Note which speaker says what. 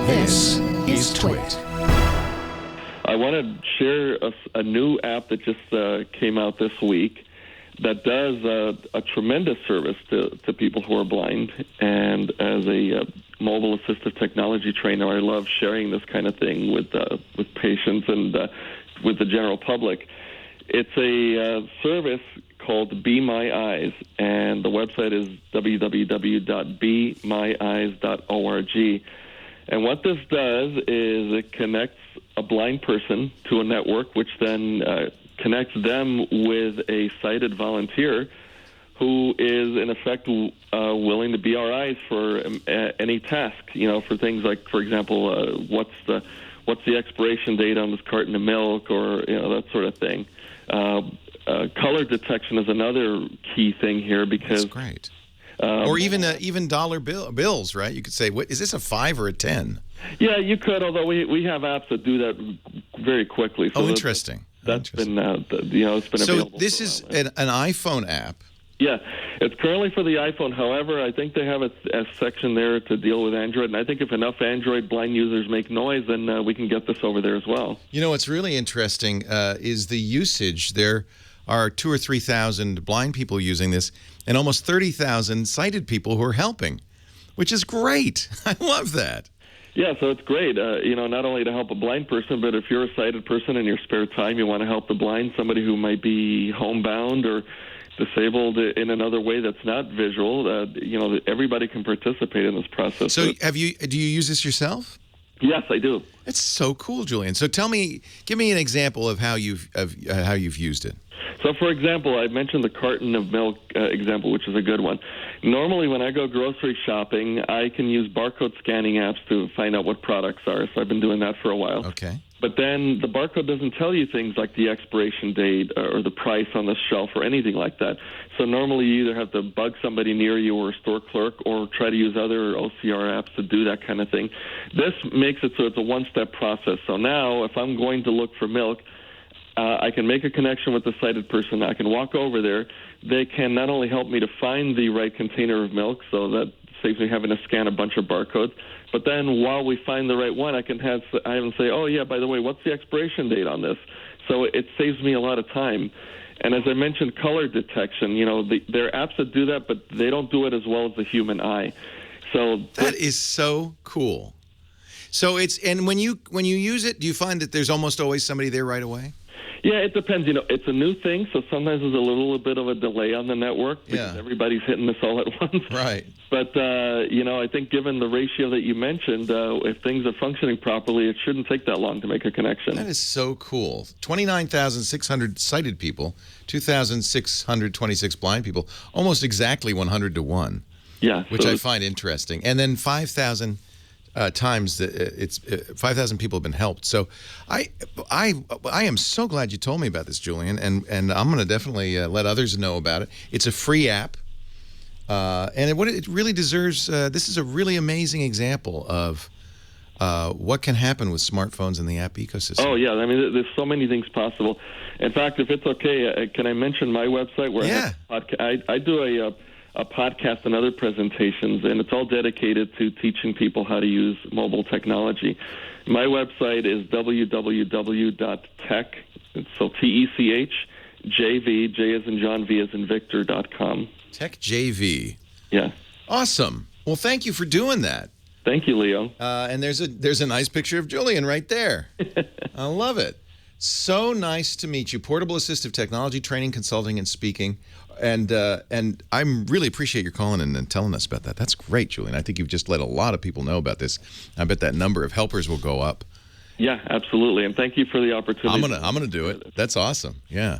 Speaker 1: This is TWiT.
Speaker 2: I want to share a new app that just came out this week that does a tremendous service to people who are blind. And as a mobile assistive technology trainer, I love sharing this kind of thing with patients and with the general public. It's a service called Be My Eyes, and the website is www.bemyeyes.org. And what this does is it connects a blind person to a network, which then connects them with a sighted volunteer who is, in effect, willing to be our eyes for any task. You know, for things like, for example, what's the expiration date on this carton of milk, or that sort of thing. Color detection is another key thing here because
Speaker 3: that's great. Or even dollar bills, right? You could say, "What is this, a 5 or a 10?"
Speaker 2: Yeah, you could. Although we have apps that do that very quickly. So
Speaker 3: interesting.
Speaker 2: That's been it's been available.
Speaker 3: So this is an iPhone app.
Speaker 2: Yeah, it's currently for the iPhone. However, I think they have a section there to deal with Android, and I think if enough Android blind users make noise, then we can get this over there as well.
Speaker 3: You know, what's really interesting is the usage. There are 2,000 or 3,000 blind people using this, and almost 30,000 sighted people who are helping, which is great. I love that.
Speaker 2: Yeah, so it's great, not only to help a blind person, but if you're a sighted person in your spare time, you want to help the blind, somebody who might be homebound or disabled in another way that's not visual, everybody can participate in this process.
Speaker 3: So do you use this yourself?
Speaker 2: Yes, I do.
Speaker 3: It's so cool, Julian. So give me an example of how you've used it.
Speaker 2: So, for example, I mentioned the carton of milk example, which is a good one. Normally, when I go grocery shopping, I can use barcode scanning apps to find out what products are. So I've been doing that for a while.
Speaker 3: Okay.
Speaker 2: But then the barcode doesn't tell you things like the expiration date or the price on the shelf or anything like that. So normally you either have to bug somebody near you or a store clerk or try to use other OCR apps to do that kind of thing. This makes it so it's a one-step process. So now if I'm going to look for milk, I can make a connection with the sighted person. I can walk over there. They can not only help me to find the right container of milk, so that saves me having to scan a bunch of barcodes, but then while we find the right one, I can have them say, oh, yeah, by the way, what's the expiration date on this? So it saves me a lot of time. And as I mentioned, color detection, there are apps that do that, but they don't do it as well as the human eye. So
Speaker 3: that is so cool. So and when you use it, do you find that there's almost always somebody there right away?
Speaker 2: Yeah, it depends. It's a new thing, so sometimes there's a little bit of a delay on the network because everybody's hitting this all at once.
Speaker 3: Right.
Speaker 2: But, I think given the ratio that you mentioned, if things are functioning properly, it shouldn't take that long to make a connection.
Speaker 3: That is so cool. 29,600 sighted people, 2,626 blind people, almost exactly 100 to 1.
Speaker 2: Yeah.
Speaker 3: Which I find interesting. And then 5,000 times it's 5,000 people have been helped. So I am so glad you told me about this, Julian, and I'm going to definitely let others know about it. It's a free app, and it really deserves. This is a really amazing example of what can happen with smartphones and the app ecosystem.
Speaker 2: Oh yeah, I mean, there's so many things possible. In fact, if it's okay, can I mention my website where I do a podcast and other presentations, and it's all dedicated to teaching people how to use mobile technology. My website is www.tech, so TECHJV, J as in John, V as in Victor.com.
Speaker 3: TechJV.
Speaker 2: Yeah.
Speaker 3: Awesome. Well, thank you for doing that.
Speaker 2: Thank you, Leo.
Speaker 3: And there's a nice picture of Julian right there. I love it. So nice to meet you. Portable assistive technology training, consulting, and speaking. And I really appreciate your calling and telling us about that. That's great, Julian. I think you've just let a lot of people know about this. I bet that number of helpers will go up.
Speaker 2: Yeah, absolutely. And thank you for the opportunity.
Speaker 3: I'm gonna do it. That's awesome. Yeah.